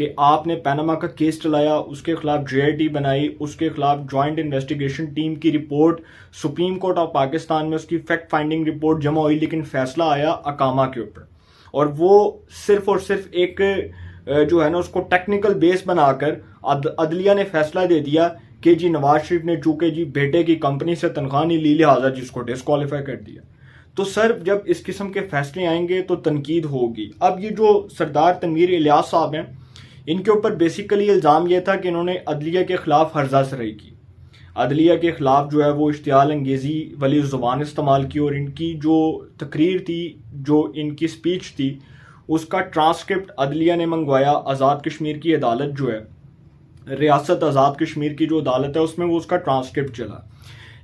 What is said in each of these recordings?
کہ آپ نے پیناما کا کیس چلایا، اس کے خلاف JIT بنائی، اس کے خلاف جوائنٹ انویسٹیگیشن ٹیم کی report supreme court of Pakistan میں اس کی فیکٹ فائنڈنگ رپورٹ جمع ہوئی، لیکن فیصلہ آیا اقامہ کے اوپر، اور وہ صرف اور صرف ایک جو ہے نا اس کو ٹیکنیکل بیس بنا کر عدلیہ نے فیصلہ دے دیا کہ جی نواز شریف نے چونکہ جی بیٹے کی کمپنی سے تنخواہ نہیں لی، لہٰذا جس کو ڈسکوالیفائی کر دیا۔ تو سر جب اس قسم کے فیصلے آئیں گے تو تنقید ہوگی۔ اب یہ جو سردار تنویر الیاس صاحب ہیں، ان کے اوپر بیسیکلی الزام یہ تھا کہ انہوں نے عدلیہ کے خلاف ہرزہ سرائی کی، عدلیہ کے خلاف جو ہے وہ اشتعال انگیزی والی زبان استعمال کی، اور ان کی جو تقریر تھی، جو ان کی سپیچ تھی، اس کا ٹرانسکرپٹ عدلیہ نے منگوایا۔ آزاد کشمیر کی عدالت جو ہے، ریاست آزاد کشمیر کی جو عدالت ہے، اس میں وہ اس کا ٹرانسکرپٹ چلا،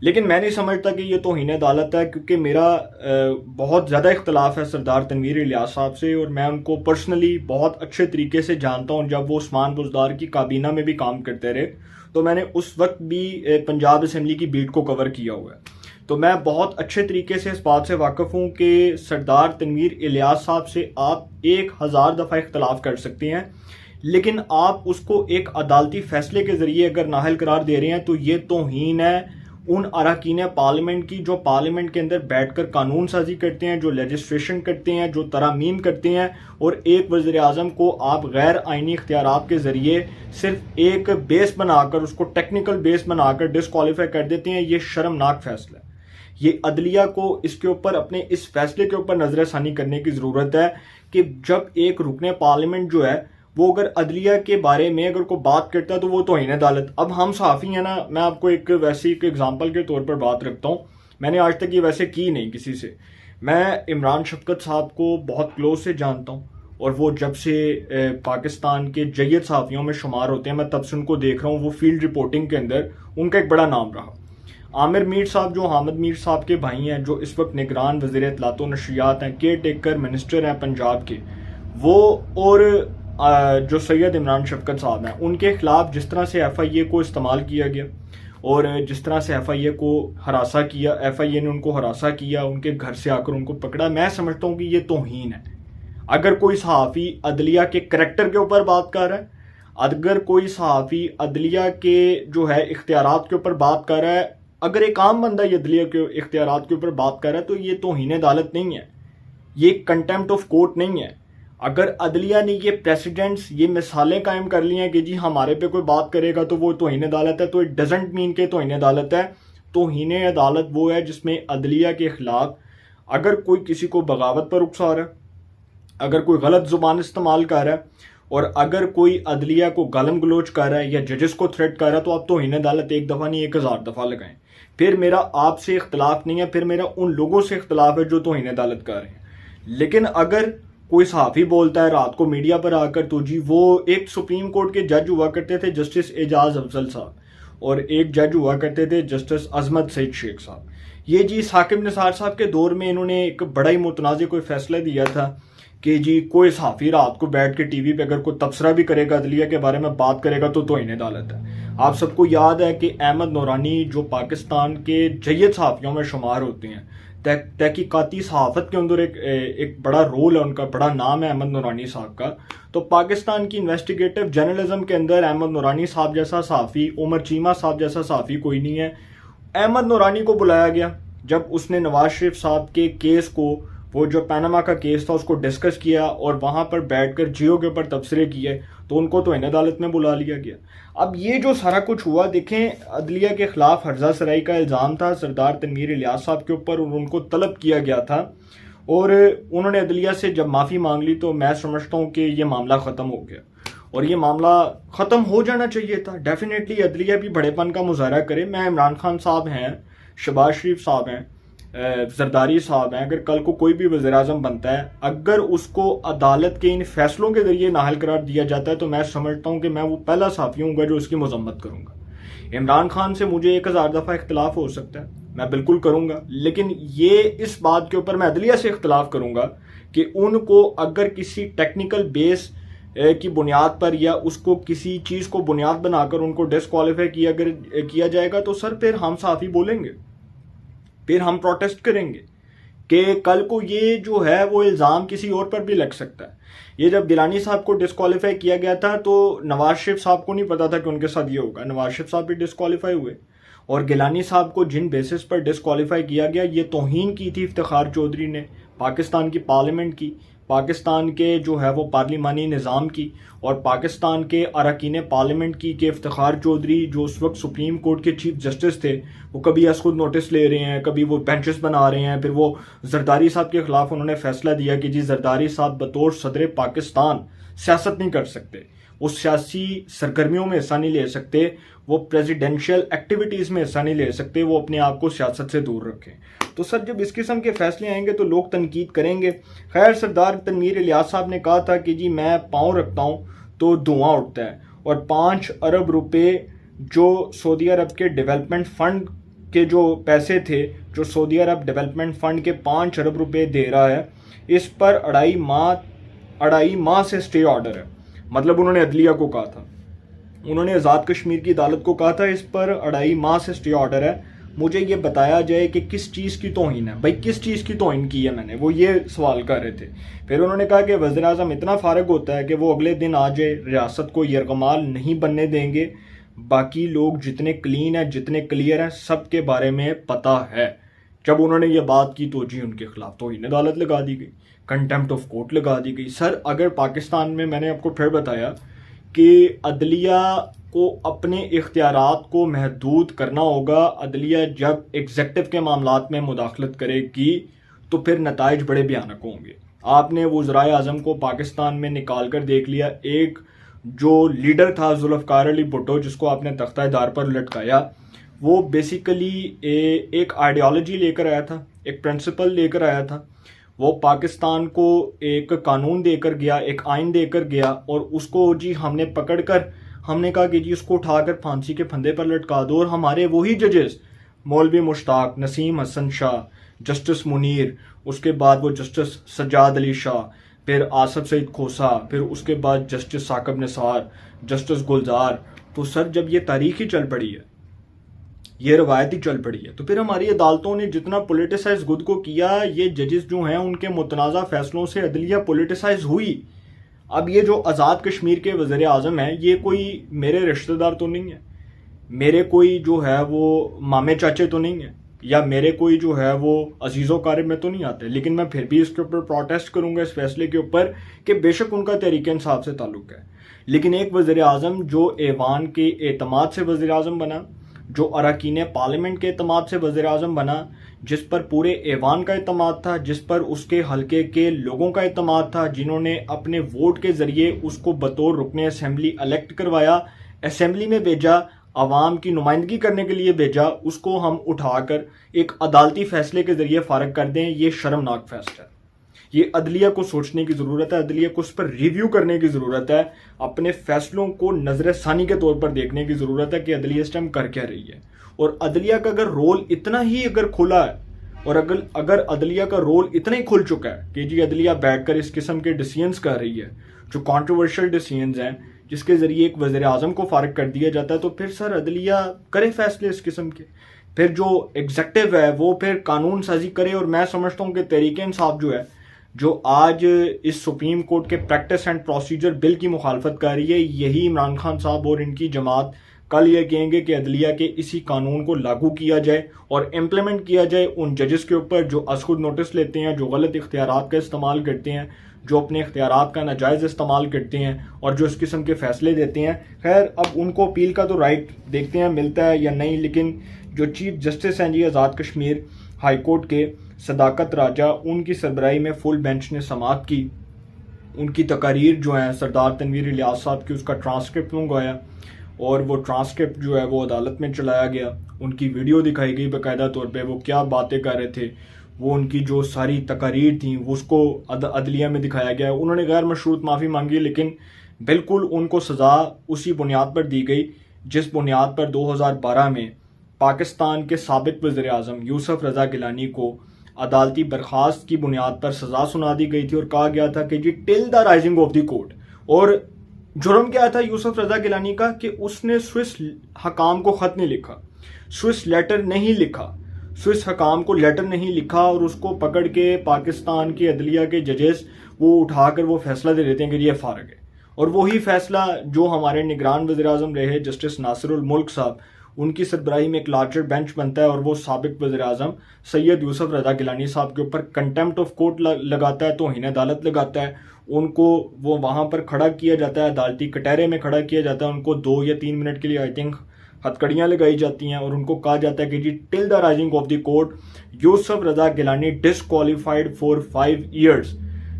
لیکن میں نہیں سمجھتا کہ یہ توہین عدالت ہے، کیونکہ میرا بہت زیادہ اختلاف ہے سردار تنویر الیاس صاحب سے، اور میں ان کو پرسنلی بہت اچھے طریقے سے جانتا ہوں۔ جب وہ عثمان بزدار کی کابینہ میں بھی کام کرتے رہے تو میں نے اس وقت بھی پنجاب اسمبلی کی بیٹ کو کور کیا ہوا ہے، تو میں بہت اچھے طریقے سے اس بات سے واقف ہوں کہ سردار تنویر الیاس صاحب سے آپ 1000 دفعہ اختلاف کر سکتے ہیں، لیکن آپ اس کو ایک عدالتی فیصلے کے ذریعے اگر نااہل قرار دے رہے ہیں تو یہ توہین ہے ان اراکین پارلیمنٹ کی جو پارلیمنٹ کے اندر بیٹھ کر قانون سازی کرتے ہیں، جو لیجسلیشن کرتے ہیں، جو ترامیم کرتے ہیں، اور ایک وزیر اعظم کو آپ غیر آئینی اختیارات کے ذریعے صرف ایک بیس بنا کر، اس کو ٹیکنیکل بیس بنا کر ڈسکوالیفائی کر دیتے ہیں۔ یہ شرمناک فیصلہ ہے۔ یہ عدلیہ کو اس کے اوپر اپنے اس فیصلے کے اوپر نظر ثانی کرنے کی ضرورت ہے کہ جب ایک رکن پارلیمنٹ جو ہے وہ اگر عدلیہ کے بارے میں اگر کوئی بات کرتا ہے تو وہ توہین عدالت۔ اب ہم صحافی ہیں نا، میں آپ کو ایک ویسی ایک ایگزامپل کے طور پر بات رکھتا ہوں، میں نے آج تک یہ ویسے کی نہیں کسی سے۔ میں عمران شفقت صاحب کو بہت کلوز سے جانتا ہوں، اور وہ جب سے پاکستان کے جید صحافیوں میں شمار ہوتے ہیں، میں تب سے ان کو دیکھ رہا ہوں، وہ فیلڈ رپورٹنگ کے اندر ان کا ایک بڑا نام رہا۔ عامر میر صاحب جو حامد میر صاحب کے بھائی ہیں، جو اس وقت نگران وزیر اطلاعات و نشریات ہیں، کیئر ٹیکر منسٹر ہیں پنجاب کے، وہ اور جو سید عمران شفقت صاحب ہیں، ان کے خلاف جس طرح سے FIA کو استعمال کیا گیا، اور جس طرح سے FIA کو ہراساں کیا، FIA نے ان کو ہراساں کیا، ان کے گھر سے آ کر ان کو پکڑا، میں سمجھتا ہوں کہ یہ توہین ہے۔ اگر کوئی صحافی عدلیہ کے کریکٹر کے اوپر بات کر رہا ہے، اگر کوئی صحافی عدلیہ کے جو ہے اختیارات کے اوپر بات کر رہا ہے، اگر ایک عام بندہ یہ عدلیہ کے اختیارات کے اوپر بات کر رہا ہے، تو یہ توہین عدالت نہیں ہے، یہ کنٹیمپٹ آف کورٹ نہیں ہے۔ اگر عدلیہ نے یہ پریسیڈنٹس، یہ مثالیں قائم کر لی ہیں کہ جی ہمارے پہ کوئی بات کرے گا تو وہ توہین عدالت ہے، تو اٹ ڈزنٹ مین کہ توہین عدالت ہے۔ توہین عدالت وہ ہے جس میں عدلیہ کے خلاف اگر کوئی کسی کو بغاوت پر اکسا رہا ہے، اگر کوئی غلط زبان استعمال کر رہا ہے، اور اگر کوئی عدلیہ کو گالم گلوچ کر رہا ہے یا ججز کو تھریٹ کر رہا ہے، تو آپ توہین عدالت ایک دفعہ نہیں 1000 دفعہ لگائیں۔ پھر میرا آپ سے اختلاف نہیں ہے، پھر میرا ان لوگوں سے اختلاف ہے جو توہین عدالت کر رہے ہیں۔ لیکن اگر کوئی صحافی بولتا ہے رات کو میڈیا پر آ کر، تو جی وہ ایک سپریم کورٹ کے جج ہوا کرتے تھے جسٹس اعجاز افضل صاحب، اور ایک جج ہوا کرتے تھے جسٹس عظمت سعید شیخ صاحب۔ یہ جی ثاقب نثار صاحب کے دور میں انہوں نے ایک بڑا ہی متنازع کوئی فیصلہ دیا تھا کہ جی کوئی صحافی رات کو بیٹھ کے ٹی وی پہ اگر کوئی تبصرہ بھی کرے گا، عدلیہ کے بارے میں بات کرے گا، تو توہین عدالت ہے۔ آپ سب کو یاد ہے کہ احمد نورانی جو پاکستان کے جید صحافیوں میں شمار ہوتے ہیں، تحقیقاتی صحافت کے اندر ایک بڑا رول ہے ان کا، بڑا نام ہے احمد نورانی صاحب کا، تو پاکستان کی انویسٹیگیٹو جرنلزم کے اندر احمد نورانی صاحب جیسا صحافی، عمر چیمہ صاحب جیسا صحافی کوئی نہیں ہے۔ احمد نورانی کو بلایا گیا جب اس نے نواز شریف صاحب کے کیس کو، وہ جو پیناما کا کیس تھا، اس کو ڈسکس کیا اور وہاں پر بیٹھ کر جیو کے اوپر تبصرے کیے، تو ان کو توہین عدالت میں بلا لیا گیا۔ اب یہ جو سارا کچھ ہوا، دیکھیں عدلیہ کے خلاف ہرزہ سرائی کا الزام تھا سردار تنویر الیاس صاحب کے اوپر، اور ان کو طلب کیا گیا تھا، اور انہوں نے عدلیہ سے جب معافی مانگ لی تو میں سمجھتا ہوں کہ یہ معاملہ ختم ہو گیا، اور یہ معاملہ ختم ہو جانا چاہیے تھا۔ ڈیفینیٹلی عدلیہ بھی بڑے پن کا مظاہرہ کرے۔ میں عمران خان صاحب ہیں، شہباز شریف صاحب ہیں، زرداری صاحب ہیں، اگر کل کو کوئی بھی وزیر اعظم بنتا ہے، اگر اس کو عدالت کے ان فیصلوں کے ذریعے نااہل قرار دیا جاتا ہے، تو میں سمجھتا ہوں کہ میں وہ پہلا صحافی ہوں گا جو اس کی مذمت کروں گا۔ عمران خان سے مجھے 1000 دفعہ اختلاف ہو سکتا ہے، میں بالکل کروں گا، لیکن یہ اس بات کے اوپر میں عدلیہ سے اختلاف کروں گا کہ ان کو اگر کسی ٹیکنیکل بیس کی بنیاد پر، یا اس کو کسی چیز کو بنیاد بنا کر ان کو ڈسکوالیفائی کیا جائے گا، تو سر پھر ہم صحافی بولیں گے، پھر ہم پروٹیسٹ کریں گے، کہ کل کو یہ جو ہے وہ الزام کسی اور پر بھی لگ سکتا ہے. یہ جب گیلانی صاحب کو ڈسکوالیفائی کیا گیا تھا تو نواز شریف صاحب کو نہیں پتا تھا کہ ان کے ساتھ یہ ہوگا. نواز شریف صاحب بھی ڈسکوالیفائی ہوئے اور گیلانی صاحب کو جن بیسس پر ڈسکوالیفائی کیا گیا یہ توہین کی تھی افتخار چودھری نے پاکستان کی پارلیمنٹ کی, پاکستان کے جو ہے وہ پارلیمانی نظام کی اور پاکستان کے اراکین پارلیمنٹ کی کہ افتخار چودھری جو اس وقت سپریم کورٹ کے چیف جسٹس تھے وہ کبھی از خود نوٹس لے رہے ہیں, کبھی وہ بینچز بنا رہے ہیں. پھر وہ زرداری صاحب کے خلاف انہوں نے فیصلہ دیا کہ جی زرداری صاحب بطور صدر پاکستان سیاست نہیں کر سکتے, وہ سیاسی سرگرمیوں میں حصہ نہیں لے سکتے, وہ پریزیڈینشیل ایکٹیویٹیز میں حصہ نہیں لے سکتے, وہ اپنے آپ کو سیاست سے دور رکھیں. تو سر جب اس قسم کے فیصلے آئیں گے تو لوگ تنقید کریں گے. خیر سردار تنویر الیاس صاحب نے کہا تھا کہ جی میں پاؤں رکھتا ہوں تو دھواں اٹھتا ہے, اور 5 ارب روپے جو سعودی عرب کے ڈیولپمنٹ فنڈ کے جو پیسے تھے, جو سعودی عرب ڈیولپمنٹ فنڈ کے 5 ارب روپے دے رہا ہے, اس پر 2.5 ماہ سے سٹے آرڈر ہے. مطلب انہوں نے عدلیہ کو کہا تھا, انہوں نے آزاد کشمیر کی عدالت کو کہا تھا اس پر 2.5 ماہ سے سٹے آرڈر ہے. مجھے یہ بتایا جائے کہ کس چیز کی توہین ہے بھائی, کس چیز کی توہین کی ہے میں نے, وہ یہ سوال کر رہے تھے. پھر انہوں نے کہا کہ وزیر اعظم اتنا فارغ ہوتا ہے کہ وہ اگلے دن آ جائے, ریاست کو یرغمال نہیں بننے دیں گے, باقی لوگ جتنے کلین ہیں جتنے کلیئر ہیں سب کے بارے میں پتہ ہے. جب انہوں نے یہ بات کی تو جی ان کے خلاف توہین عدالت لگا دی گئی, کنٹیمپٹ آف کورٹ لگا دی گئی. سر اگر پاکستان میں نے آپ کو پھر بتایا کہ عدلیہ کو اپنے اختیارات کو محدود کرنا ہوگا, عدلیہ جب ایگزیکٹو کے معاملات میں مداخلت کرے گی تو پھر نتائج بڑے بھیانک ہوں گے. آپ نے وزرائے اعظم کو پاکستان میں نکال کر دیکھ لیا. ایک جو لیڈر تھا ذوالفقار علی بھٹو جس کو آپ نے تختہ دار پر لٹکایا, وہ بیسیکلی ایک آئیڈیالوجی لے کر آیا تھا, ایک پرنسپل لے کر آیا تھا. وہ پاکستان کو ایک قانون دے کر گیا, ایک آئین دے کر گیا, اور اس کو جی ہم نے پکڑ کر ہم نے کہا کہ جی اس کو اٹھا کر پھانسی کے پھندے پر لٹکا دو. اور ہمارے وہی ججز مولوی مشتاق, نسیم حسن شاہ, جسٹس منیر, اس کے بعد وہ جسٹس سجاد علی شاہ, پھر آصف سعید کھوسا, پھر اس کے بعد جسٹس ثاقب نثار, جسٹس گلزار. تو سر جب یہ تاریخ ہی چل پڑی ہے, یہ روایت ہی چل پڑی ہے, تو پھر ہماری عدالتوں نے جتنا پولیٹیسائز خود کو کیا, یہ ججز جو ہیں ان کے متنازع فیصلوں سے عدلیہ پولیٹیسائز ہوئی. اب یہ جو آزاد کشمیر کے وزیر اعظم ہیں یہ کوئی میرے رشتہ دار تو نہیں ہے, میرے کوئی جو ہے وہ مامے چاچے تو نہیں ہیں, یا میرے کوئی جو ہے وہ عزیز و قارب میں تو نہیں آتے. لیکن میں پھر بھی اس کے اوپر پروٹیسٹ کروں گا اس فیصلے کے اوپر کہ بے شک ان کا تحریک انصاف سے تعلق ہے, لیکن ایک وزیر اعظم جو ایوان کے اعتماد سے وزیر اعظم بنا, جو اراکین پارلیمنٹ کے اعتماد سے وزیر اعظم بنا, جس پر پورے ایوان کا اعتماد تھا, جس پر اس کے حلقے کے لوگوں کا اعتماد تھا, جنہوں نے اپنے ووٹ کے ذریعے اس کو بطور رکن اسمبلی الیکٹ کروایا, اسمبلی میں بھیجا, عوام کی نمائندگی کرنے کے لیے بھیجا, اس کو ہم اٹھا کر ایک عدالتی فیصلے کے ذریعے فارغ کر دیں. یہ شرمناک فیصلہ ہے. یہ عدلیہ کو سوچنے کی ضرورت ہے, عدلیہ کو اس پر ریویو کرنے کی ضرورت ہے, اپنے فیصلوں کو نظر ثانی کے طور پر دیکھنے کی ضرورت ہے کہ عدلیہ اس ٹائم کر کیا رہی ہے. اور عدلیہ کا اگر رول اتنا ہی اگر کھلا ہے, اور اگر عدلیہ کا رول اتنا ہی کھل چکا ہے کہ جی عدلیہ بیٹھ کر اس قسم کے ڈیسیژنز کر رہی ہے جو کانٹروورشل ڈیسیژنز ہیں, جس کے ذریعے ایک وزیر اعظم کو فارغ کر دیا جاتا ہے, تو پھر سر عدلیہ کرے فیصلے اس قسم کے. پھر جو ایگزیکٹو ہے وہ پھر قانون سازی کرے. اور میں سمجھتا ہوں کہ تحریک انصاف جو ہے, جو آج اس سپریم کورٹ کے پریکٹس اینڈ پروسیجر بل کی مخالفت کر رہی ہے, یہی عمران خان صاحب اور ان کی جماعت کل یہ کہیں گے کہ عدلیہ کے اسی قانون کو لاگو کیا جائے اور امپلیمنٹ کیا جائے ان ججز کے اوپر جو از خود نوٹس لیتے ہیں, جو غلط اختیارات کا استعمال کرتے ہیں, جو اپنے اختیارات کا ناجائز استعمال کرتے ہیں, اور جو اس قسم کے فیصلے دیتے ہیں. خیر اب ان کو اپیل کا تو رائٹ دیکھتے ہیں ملتا ہے یا نہیں, لیکن جو چیف جسٹس ہیں جی آزاد کشمیر ہائی کورٹ کے صداقت راجہ, ان کی سربراہی میں فل بینچ نے سماعت کی. ان کی تقاریر جو ہیں سردار تنویر الیاس صاحب کی, اس کا ٹرانسکرپٹ منگوایا, اور وہ ٹرانسکرپٹ جو ہے وہ عدالت میں چلایا گیا. ان کی ویڈیو دکھائی گئی باقاعدہ طور پہ, وہ کیا باتیں کر رہے تھے, وہ ان کی جو ساری تقاریر تھیں وہ اس کو عدلیہ میں دکھایا گیا. انہوں نے غیر مشروط معافی مانگی, لیکن بالکل ان کو سزا اسی بنیاد پر دی گئی جس بنیاد پر 2012 میں پاکستان کے سابق وزیر اعظم یوسف رضا گیلانی کو عدالتی برخاست کی بنیاد پر سزا سنا دی گئی تھی, اور کہا گیا تھا کہ جی till the rising of the court. اور جرم کیا تھا یوسف رضا گیلانی کا کہ اس نے سوئس حکام کو خط نہیں لکھا, سوئس لیٹر نہیں لکھا, سوئس حکام کو لیٹر نہیں لکھا اور اس کو پکڑ کے پاکستان کی عدلیہ کے ججز وہ اٹھا کر وہ فیصلہ دے دیتے ہیں کہ یہ فارغ ہے. اور وہی فیصلہ جو ہمارے نگران وزیر اعظم رہے جسٹس ناصر الملک صاحب، ان کی سربراہی میں ایک لارجر بینچ بنتا ہے اور وہ سابق وزیر اعظم سید یوسف رضا گیلانی صاحب کے اوپر کنٹمپٹ آف کورٹ لگاتا ہے، توہین عدالت لگاتا ہے. ان کو وہ وہاں پر کھڑا کیا جاتا ہے، عدالتی کٹہرے میں کھڑا کیا جاتا ہے. ان کو 2 یا 3 منٹ کے لیے آئی تھنک ہتھکڑیاں لگائی جاتی ہیں اور ان کو کہا جاتا ہے کہ جی till the rising of the court Yousuf Raza Gilani disqualified for 5 years.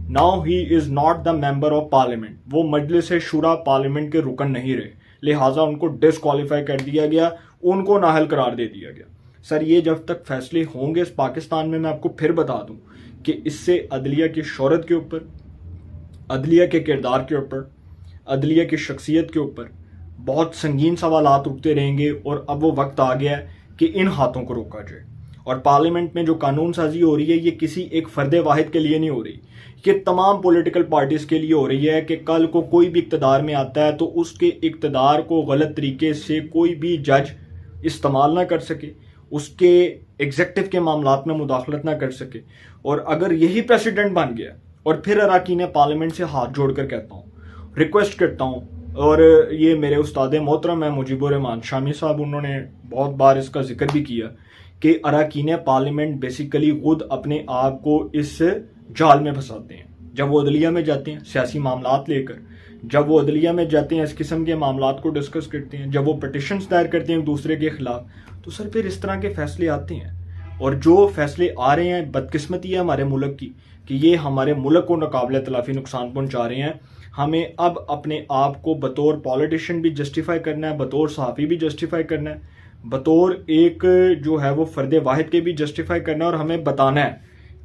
Now he is not the member of parliament. وہ مجلس شورا پارلیمنٹ کے رکن نہیں رہے، لہٰذا ان کو ڈسکوالیفائی کر دیا گیا، ان کو نااہل قرار دے دیا گیا. سر یہ جب تک فیصلے ہوں گے اس پاکستان میں آپ کو پھر بتا دوں کہ اس سے عدلیہ کی شہرت کے اوپر، عدلیہ کے کردار کے اوپر، عدلیہ کی شخصیت کے اوپر بہت سنگین سوالات اٹھتے رہیں گے. اور اب وہ وقت آ گیا ہے کہ ان ہاتھوں کو روکا جائے. اور پارلیمنٹ میں جو قانون سازی ہو رہی ہے یہ کسی ایک فرد واحد کے لیے نہیں ہو رہی، یہ تمام پولیٹیکل پارٹیز کے لیے ہو رہی ہے کہ کل کو کوئی بھی اقتدار میں آتا ہے تو اس کے اقتدار کو غلط طریقے سے کوئی بھی جج استعمال نہ کر سکے، اس کے ایگزیکٹو کے معاملات میں مداخلت نہ کر سکے. اور اگر یہی پریسیڈنٹ بن گیا اور پھر اراکین پارلیمنٹ سے ہاتھ جوڑ کر کہتا ہوں، ریکویسٹ کرتا ہوں، اور یہ میرے استاد محترم ہیں مجیب الرحمان شامی صاحب، انہوں نے بہت بار اس کا ذکر بھی کیا کہ اراکین پارلیمنٹ بیسیکلی خود اپنے آپ کو اس جال میں پھنساتے ہیں. جب وہ عدلیہ میں جاتے ہیں سیاسی معاملات لے کر، جب وہ عدلیہ میں جاتے ہیں اس قسم کے معاملات کو ڈسکس کرتے ہیں، جب وہ پٹیشنز دائر کرتے ہیں ایک دوسرے کے خلاف، تو سر پھر اس طرح کے فیصلے آتے ہیں. اور جو فیصلے آ رہے ہیں بدقسمتی ہے ہمارے ملک کی کہ یہ ہمارے ملک کو ناقابل تلافی نقصان پہنچا رہے ہیں. ہمیں اب اپنے آپ کو بطور پولیٹیشین بھی جسٹیفائی کرنا ہے، بطور صحافی بھی جسٹیفائی کرنا ہے، بطور ایک جو ہے وہ فرد واحد کے بھی جسٹیفائی کرنا ہے. اور ہمیں بتانا ہے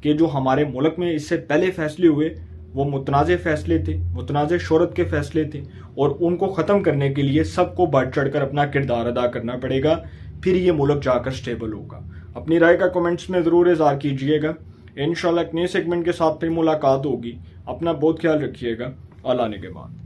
کہ جو ہمارے ملک میں اس سے پہلے فیصلے ہوئے وہ متنازع فیصلے تھے، متنازع شہرت کے فیصلے تھے، اور ان کو ختم کرنے کے لیے سب کو بڑھ چڑھ کر اپنا کردار ادا کرنا پڑے گا، پھر یہ ملک جا کر سٹیبل ہوگا. اپنی رائے کا کمنٹس میں ضرور اظہار کیجئے گا. انشاءاللہ ایک نئے سیگمنٹ کے ساتھ پھر ملاقات ہوگی. اپنا بہت خیال رکھیے گا. اللہ نگہبان.